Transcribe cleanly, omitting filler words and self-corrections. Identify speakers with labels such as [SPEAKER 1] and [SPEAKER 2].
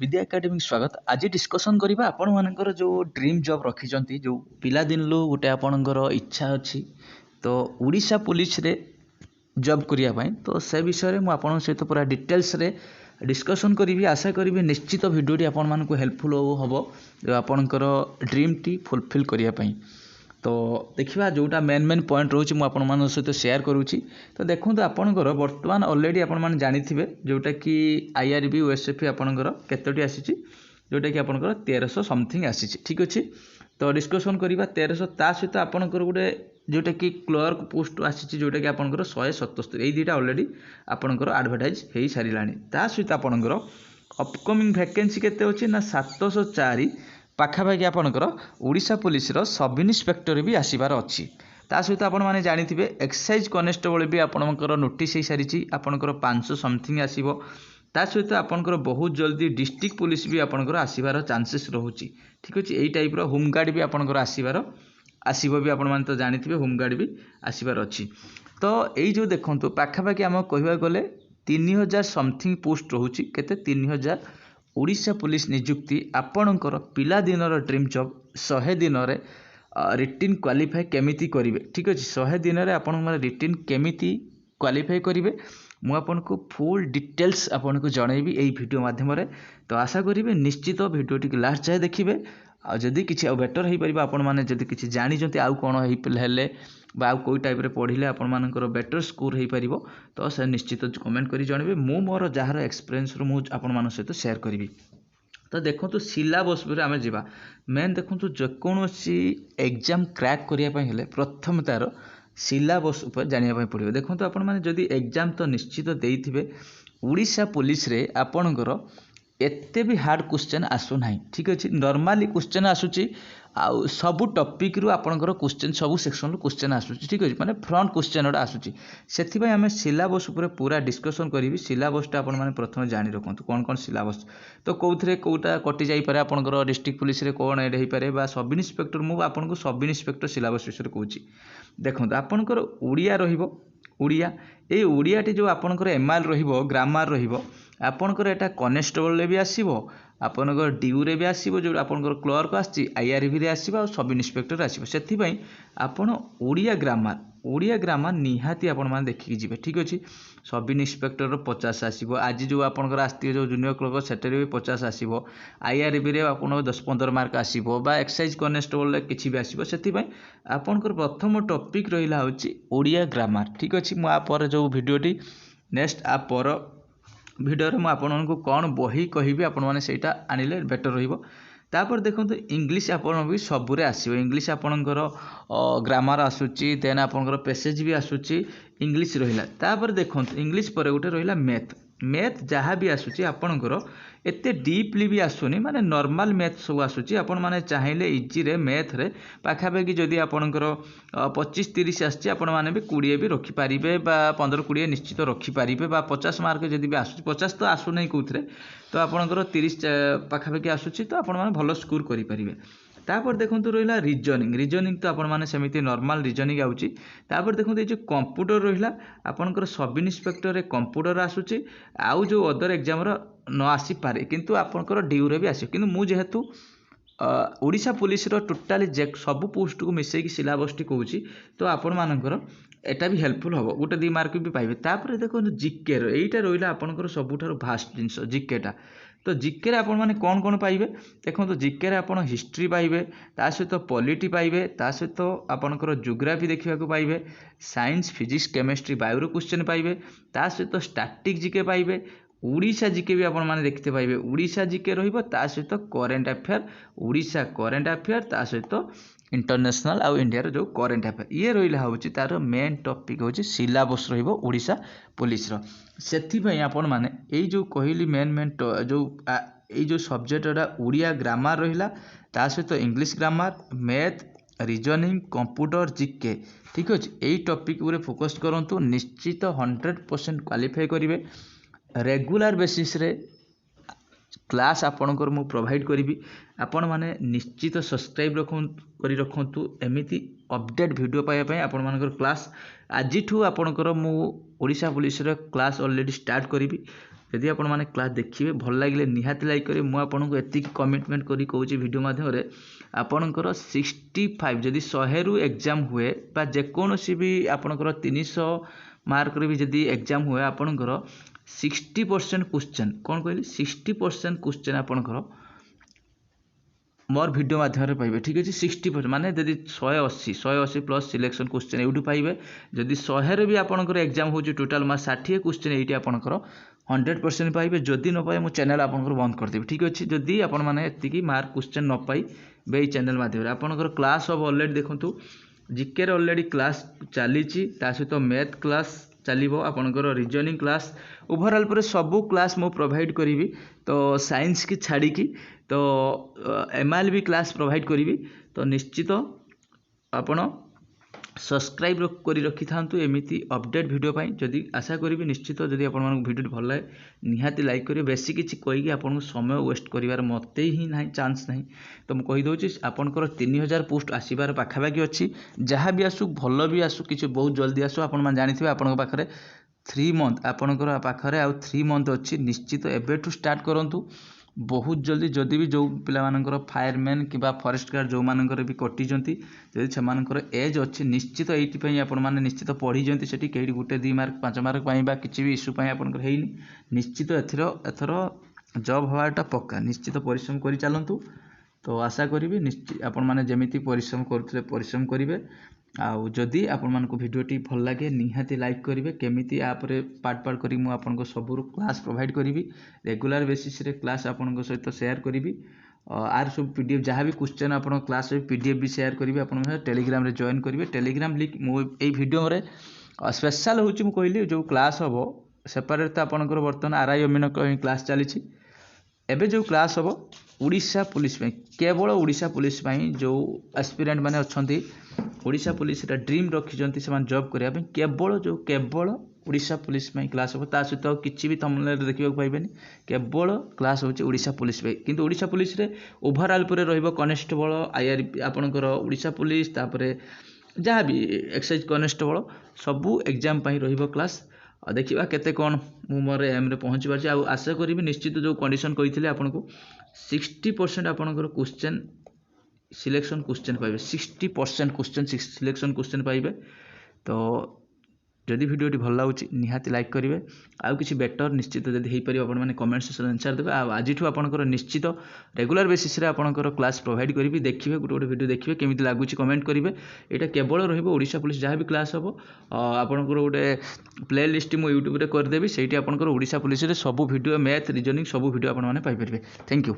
[SPEAKER 1] विद्या academy स्वागत। आज discussion करबा आपण मानकर जो ड्रीम जॉब रखिजंती जो पिला दिन लो गोटे आपणकर इच्छा अछि तो ओडिशा पुलिस रे जॉब करिया पई तो से विषय रे मु आपण सहित पूरा डिटेल्स रे डिस्कसन करी आशा करी निश्चित भिडियोटी आपण मानक हेल्पफुल हबो जो आपणकर ड्रीम टी फुलफिल करिया पई। तो देखा जोटा मेन मेन पॉइंट रोचे मुझे आपण सहित शेयर करुँची। तो देखो आपणकर बर्तमान अलरेडी आपण जानिथिबे जोटा कि आईआरबी ओएसएफई आपणकर केतोटी आसीची जोटा कि आपणकर 1300 समथिंग आसीची। ठीक अच्छे तो डिस्कसन करवा 1300 ता सहित आपणकर गोटे जोटा कि क्लर्क पोस्ट आसीची जोटा कि आपणकर 177 एई दुईटा अलरेडी आपणकर एडवर्टाइज हो सारानी। ता सहित आपणकर अपकमिंग वैकेंसी केते अछि ना 704 पाखापाखि आपणकर ओडिशा पुलिस रो सब इन्स्पेक्टर भी आसीबार अच्छी। ता सहित आपण माने जानिथिबे एक्साइज कनेस्टेबल भी आपणकर नोटिस हो सारी आपणकर 500 समथिंग आसीबो। ता सहित आपणकर बहुत जल्दी डिस्ट्रिक्ट पुलिस भी आपणकर आसीबार चांसेस रहउची। ठीक अछि एई टाइप रो होमगार्ड भी आपणकर आसीबो भी आपण माने तो जानिथिबे होमगार्ड भी आसीबार अच्छी। तो एई जो देखंतु पाखापाखि हम कहबा गले 3000 समथिंग पोस्ट रहउची केते 3000 ओडिशा पुलिस नियुक्ति आपणकर पिला दिनर ड्रीम जॉब 100 दिन रे रिटिन क्वालिफाई केमिति करिवे। ठीक अछि 100 दिन रे आपण माने रिटिन केमिति क्वालिफाई करिवे मु आपनको फुल डिटेल्स आपनको जणैबी एई वीडियो माध्यम रे। तो आशा करिवे निश्चित वीडियोटी के लास्ट जाय देखिबे आ जदी किछि आ बेटर हेई परिबा आपण माने जदी किछि जानि जंती आउ कोन हेले बा आउ कोई टाइप रे पढिले आपण मानकर बेटर स्कोर हेई परिबो तो से निश्चित कमेंट करी जणैबे मु मोर जहार एक्सपीरियंस रो मु आपण मान सहित शेयर करिवि। तो देखो तो सिलेबस पर आम जा मेन देखो जेकोसी एग्जाम क्रैक करने प्रथम तार सिलेबस उपर जानापी पड़ो। देखो तो आपण मैंने एग्जाम तो निश्चित देते ओडिशा पुलिस रे आपणकर एते भी हार्ड क्वेश्चन आसुना। ठीक अच्छे नॉर्मली क्वेश्चन आसूची आउ सबू टॉपिक रु आपणकर क्वेश्चन सबू सेक्शन रु क्वेश्चन आसूची। ठीक अच्छे माने फ्रंट क्वेश्चन गोटा आसूची से आम सिलेबस उपर पूरा डिस्कसन करी सिलेबसटा आपण मैंने प्रथम जानी रखु कौन कौन सिलेबस तो कौन कौटा कटि जापे आपंकर डिस्ट्रिक्ट पुलिस रे कौन एड हो पारे सब इन्स्पेक्टर मुझे आपको सब इन्स्पेक्टर सिलेबस विषय कहूँ। देखो आपणकर ओडिया रहिबो ओडिया ये ओडियाटी जो आपणकर एमआईएल रहिबो ग्रामर रहिबो आपणकर एटा कनेस्टेबल भी आसीबो आपणकर ड्यू रे भी आसीबो जो आपणकर क्लर्क आसी आईआरबी रे आसीबो और सब इन्स्पेक्टर आसीबो सेथि पई आपण ओडिया ग्रामर निहाती आपण माने देखि जिवे। ठीक अछि सब इन्स्पेक्टर रो 50 आसीबो आज जो आपणकर आस्ती जो जूनियर क्लर्क सेटरे भी 50 आसीबो आईआरबी रे आपण 10-15 मार्क आसीबो बा एक्साइज कनेस्टेबल रे किछि भी आसीबो सेथि पई आपणकर प्रथम टॉपिक रहिला होची ओडिया ग्रामर। ठीक अछि मु आ पर जो वीडियोटी नेक्स्ट आ पर वीडियो रे मु आपनको कौन बही कहिबी आपण माने सेटा आनिले बेटर रहिबो। तापर देखो इंग्लीश आपण भी सबुरे आसीबो इंग्लीश आपणकर ग्रामर आसूची देन आपणकर पैसेज भी आसूची इंग्लीश रहिला। तापर देखो इंग्लीश पर गोटे रहिला मैथ जहाँ भी आसूची आपणकर एते डीपली भी आसुनी माने नॉर्मल मैथ सब आसूची आपण माने चाहिए इजी रे मैथ रे पाखापाखि जदि आपणकर 25-30 आसची आपण माने भी 20 भी रखि पारिबे बा 15-20 निश्चित रखि पारिबे बा 50 मार्क जदि भी आसूची 50 तो आसु नै कोथरे तो आपणकर 30 पाखापाखि आसूची तो आपण माने भलो स्कोर करि पारिबे। तापर देखंतु रहिला रीजनिंग तो आपण माने सेमिति नॉर्मल रीजनिंग आउची। तापर देखंतु ए जो कंप्यूटर रहिला आपणकर सब इन्स्पेक्टर रे कंप्यूटर आसूची आउ जो अदर एग्जाम रो न आसी पारे किंतु आपणकर ड्यू रे भी आसी किंतु मु जेहेतु ओडिशा पुलिस रो टोटाली सब पोस्ट को मिसेकी सिलेबस टी कहूची तो आपण मानकर एटा भी हेल्पफुल हबो गोटे 2 मार्क भी पाइबे। तापर देखो जीके रो एटा रहिला आपणकर सबुठारो भास्ट जिंस जीकेटा तो जीके रे आपण माने कौन कौन पाइबे देखो तो जीके रे आपण हिस्ट्री पाइबे ता सहित पॉलिटी पाइबे ता सहित आपणकर ज्योग्राफी देखिबा को पाइबे science physics chemistry bio question पाइबे ता सहित स्टैटिक जीके पाइबे ओडिशा जीके भी आपण माने देखते पाइबे ओडिशा जीके रहिबो ता सहित current affair Odisha current affair ता सहित इंटरनेशनल आउ इंडिया रो जो करेंट अफेयर ये रहिला होची तार मेन टॉपिक होची सिलेबस रहिबो ओडिशा पुलिस रो। सेथि पई आपण माने एई जो कहली मेन जो एई जो सब्जेक्ट रा ओडिया ग्रामर रहिला ता सहित English grammar math reasoning computer GK. ठीक अछि एई टॉपिक रे फोकस करंतु निश्चित 100% क्वालिफाई करिवे रेगुलर बेसिस रे क्लास आपणकर मु प्रोवाइड करी आपण माने निश्चित सब्सक्राइब करी रखंतु एमिति अपडेट वीडियो पाया पय आपण मानकर क्लास आज आपणकर मु ओडिशा पुलिस रे क्लास ऑलरेडी स्टार्ट करी जदि आपण माने क्लास देखिए भल लगे निहाती लाइक करेंगे। मुझे आपको एतिक कमिटमेंट करी कहूँ वीडियो माध्यम आपणकर 65 जदि 100 रु एग्जाम हुए बा जेकोसी भी आपणकर 300 मार्क भी जदि एग्जाम हुए आपणकर 60% क्वेश्चन कौन कहली 60% क्वेश्चन आपणकर मोर वीडियो माध्यम पाइबे। ठीक अच्छे 60% माने जदि 180 प्लस सिलेक्शन क्वेश्चन ये पाइबे। जदि 100 भी आपंकर एग्जाम हो टोटाल मार्क 60 क्वेश्चन ये आपंकर 100% पाइबे। जदि न पाए मुझे चैनल आपंकर बंद करदेवी। ठीक अच्छे जदि आपण मैंने एतिकी मार्क क्वेश्चन न पाइबे ये चैनल माध्यम आपंकर क्लास अब अलरेडी देखूँ जीके अलरेडी क्लास चली सहित मैथ क्लास चलो आपंकर रिजनिंग क्लास ओवरऑल पर सबू क्लास मु प्रोवाइड करी। तो साइंस की छाड़ी तो एमआईएल भी क्लास प्रोवाइड करी। तो निश्चित आपण सब्सक्राइब करी रखी था एमती अपडेट वीडियो पाई। जदि आशा करी निश्चित जदि आपको वीडियो भल लगे निहाती लाइक करेंगे। बेसी किसी कहीकि आपको समय वेस्ट कर मत ही ना चांस ना। तो मुझे कहीदे आपंकर 3000 पोस्ट आसबार पाखापाखि अच्छी जहाँ भी आसू भल भी आसू कि बहुत जल्दी आसू आप जानी आपण पाखे 3 मंथ आपंकर पाखे आउ 3 मंथ अच्छी निश्चित एबेठू स्टार्ट करूँ बहुत जल्दी। जदि भी जो पिलामानकर फायरमैन कि फॉरेस्ट गार्ड जो मानकर भी कटिजंती जदि से एज अच्छी निश्चित ये आपण मैंने निश्चित पढ़ी से कहीं गोटे 2 मार्क 5 मार्क बा किसी भी इश्यू आपंकर है निश्चित एथर जॉब हवाटा पक्का निश्चित परिश्रम कर चलतु। तो आशा करी निश्चित आपण मैंने जमी परिश्रम करते परिश्रम करेंगे। आउ जदि आपण मानक वीडियोटी भल लगे निहाती लाइक करेंगे। केमिति आपरे पार्ट करी मु आपनको सबू क्लास प्रोवाइड करी रेगुलर बेसिस रे क्लास आपनको सहित शेयर करी। आर सब पीडीएफ जहाँ भी क्वेश्चन आप क्लास पीडीएफ भी शेयर करी आप टेलीग्राम रे जॉइन करेंगे। टेलीग्राम लिंक मुझे वीडियो में स्पेशल हूँ कहली जो क्लास हम सेपरेट तो आपंकर बर्तमान आरआई अमीन क्लास चली एबे जो क्लास हम ओडिशा पुलिस केवल ओडिशा पुलिस जो एस्पिरेंट मैंने अच्छा ओडिशा पुलिस ड्रीम रखिंट से जॉब करने केवल ओडिशा पुलिस क्लास हम ता सहित किसी भी थंबनेल देखा पाइबे केवल क्लास हूँ ओडिशा पुलिस किंतु ओडिशा पुलिस रे ओवरऑल पर कनेस्टेबल आईआरबी आपणकर ओडिशा पुलिस तापर जहाँ भी एक्साइज कनेस्टेबल सबू एग्जाम रही क्लास देखा केते कौन मु मोर एम रे पहुँची पार्टी। आशा करी निश्चित जो कंडीशन कही आपको 60% आपणकर क्वेश्चन सिलेक्शन क्वेश्चन पाइबे 60% क्वेश्चन सिलेक्शन क्वेश्चन पाइबे। तो जदि वीडियोटी भल लगे निहाती लाइक करेंगे। आउ किसी बेटर निश्चित जब हो पार आपने कमेंट सेक्शन आंसर देवे। आज आपंकर निश्चित रेगुलर बेसिस रे आपंकर क्लास प्रोवाइड करी देखिए गोटे गोटे वीडियो देखिए केमिति लगुच कमेंट करेंगे। यहाँ केवल रोडिशा पुलिस जहाँ भी क्लास हम आपंकर गोटे प्ले लिस्ट मुझे यूट्यूब करदेवी से आपंकर ओडिशा पुलिस सबू वीडियो मैथ रिजनिंग सबू वीडियो आपने पाइपर। Thank you.